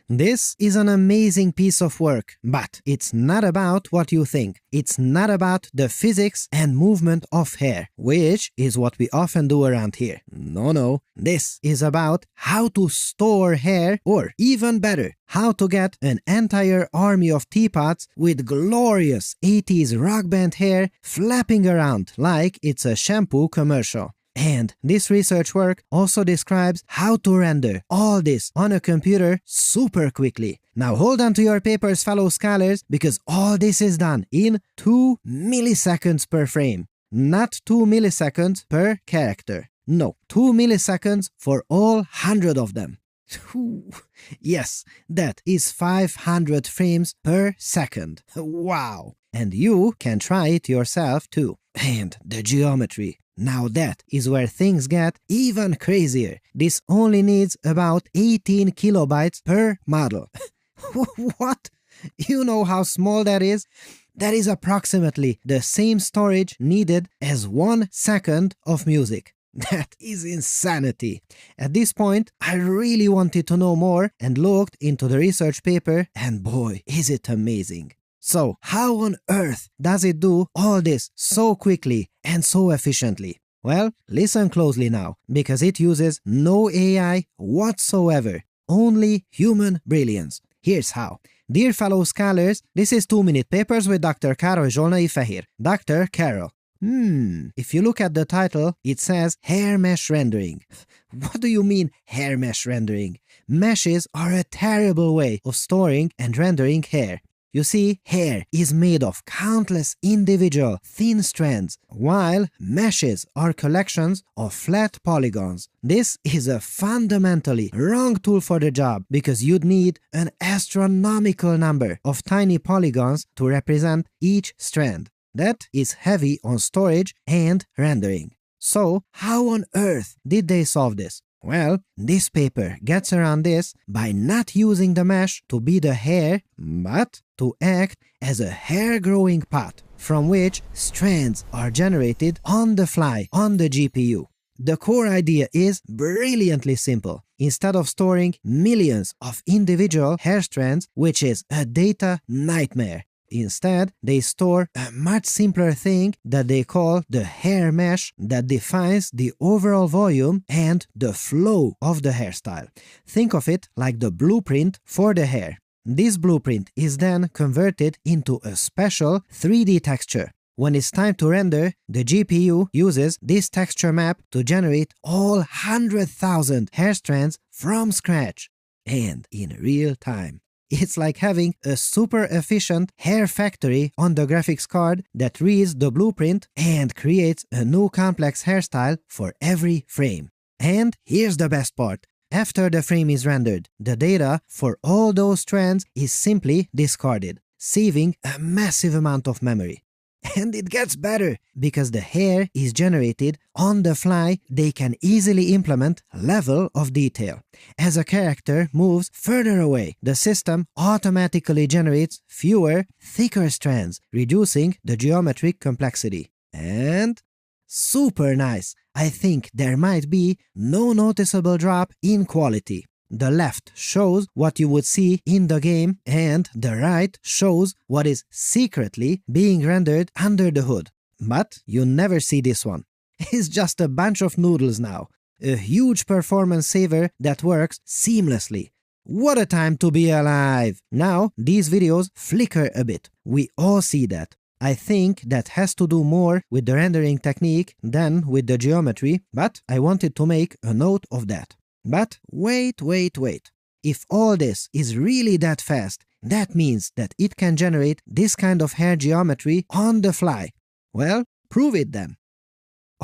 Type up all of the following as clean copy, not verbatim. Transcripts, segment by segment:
This is an amazing piece of work, but it's not about what you think. It's not about the physics and movement of hair, which is what we often do around here. No, this is about how to store hair, or even better, how to get an entire army of teapots with glorious 80s rock band hair flapping around like it's a shampoo commercial. And this research work also describes how to render all this on a computer super quickly. Now hold on to your papers, fellow scholars, because all this is done in 2 milliseconds per frame. Not 2 milliseconds per character. No, 2 milliseconds for all 100 of them. Yes, that is 500 frames per second. Wow! And you can try it yourself too. And the geometry. Now that is where things get even crazier. This only needs about 18 kilobytes per model. What? You know how small that is? That is approximately the same storage needed as 1 second of music. That is insanity. At this point, I really wanted to know more and looked into the research paper, and boy, is it amazing. So, how on earth does it do all this so quickly and so efficiently? Well, listen closely now, because it uses no AI whatsoever, only human brilliance. Here's how. Dear fellow scholars, this is 2-Minute Papers with Dr. Károly Zsolnai Fehér. Dr. Carol. If you look at the title, it says hair mesh rendering. What do you mean hair mesh rendering? Meshes are a terrible way of storing and rendering hair. You see, hair is made of countless individual thin strands, while meshes are collections of flat polygons. This is a fundamentally wrong tool for the job, because you'd need an astronomical number of tiny polygons to represent each strand. That is heavy on storage and rendering. So, how on earth did they solve this? Well, this paper gets around this by not using the mesh to be the hair, but to act as a hair-growing pot, from which strands are generated on the fly on the GPU. The core idea is brilliantly simple. Instead of storing millions of individual hair strands, which is a data nightmare, instead, they store a much simpler thing that they call the hair mesh that defines the overall volume and the flow of the hairstyle. Think of it like the blueprint for the hair. This blueprint is then converted into a special 3D texture. When it's time to render, the GPU uses this texture map to generate all 100,000 hair strands from scratch and in real time. It's like having a super efficient hair factory on the graphics card that reads the blueprint and creates a new complex hairstyle for every frame. And here's the best part. After the frame is rendered, the data for all those strands is simply discarded, saving a massive amount of memory. And it gets better, because the hair is generated on the fly. They can easily implement level of detail. As a character moves further away, the system automatically generates fewer, thicker strands, reducing the geometric complexity. And super nice! I think there might be no noticeable drop in quality. The left shows what you would see in the game, and the right shows what is secretly being rendered under the hood. But you never see this one. It's just a bunch of noodles now. A huge performance saver that works seamlessly. What a time to be alive! Now, these videos flicker a bit. We all see that. I think that has to do more with the rendering technique than with the geometry, but I wanted to make a note of that. But wait. If all this is really that fast, that means that it can generate this kind of hair geometry on the fly. Well, prove it then.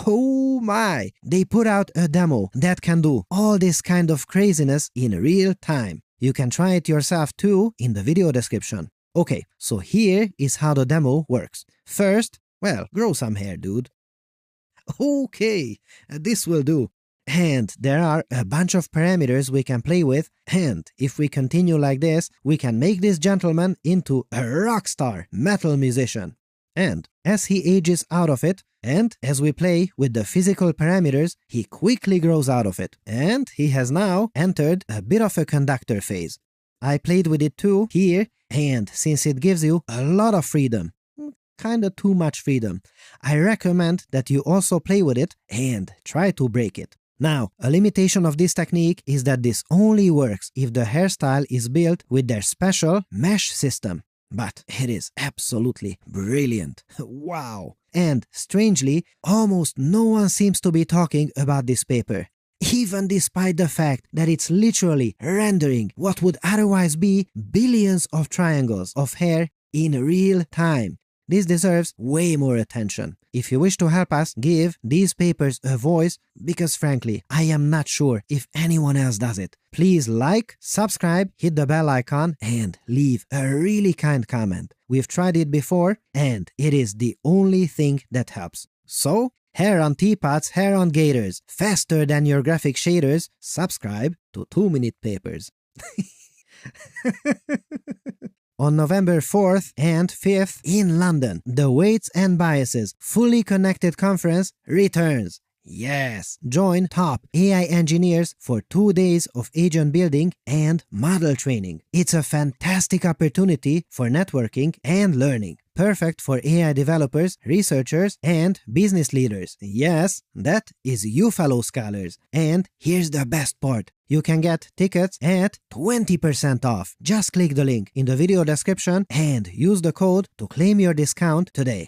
Oh my! They put out a demo that can do all this kind of craziness in real time. You can try it yourself too in the video description. Okay, so here is how the demo works. First, well, grow some hair, dude. Okay, this will do. And there are a bunch of parameters we can play with, and if we continue like this, we can make this gentleman into a rock star metal musician. And as he ages out of it, and as we play with the physical parameters, he quickly grows out of it, and he has now entered a bit of a conductor phase. I played with it too here, and since it gives you a lot of freedom, kinda too much freedom, I recommend that you also play with it and try to break it. Now, a limitation of this technique is that this only works if the hairstyle is built with their special mesh system. But it is absolutely brilliant. Wow! And strangely, almost no one seems to be talking about this paper, even despite the fact that it's literally rendering what would otherwise be billions of triangles of hair in real time. This deserves way more attention. If you wish to help us give these papers a voice, because frankly, I am not sure if anyone else does it, please like, subscribe, hit the bell icon, and leave a really kind comment. We've tried it before, and it is the only thing that helps. So, hair on teapots, hair on gators, faster than your graphic shaders, subscribe to 2-Minute Papers. On November 4th and 5th in London, the Weights and Biases Fully Connected Conference returns. Yes! Join top AI engineers for 2 days of agent building and model training. It's a fantastic opportunity for networking and learning. Perfect for AI developers, researchers, and business leaders. Yes, that is you fellow scholars. And here's the best part. You can get tickets at 20% off. Just click the link in the video description and use the code to claim your discount today.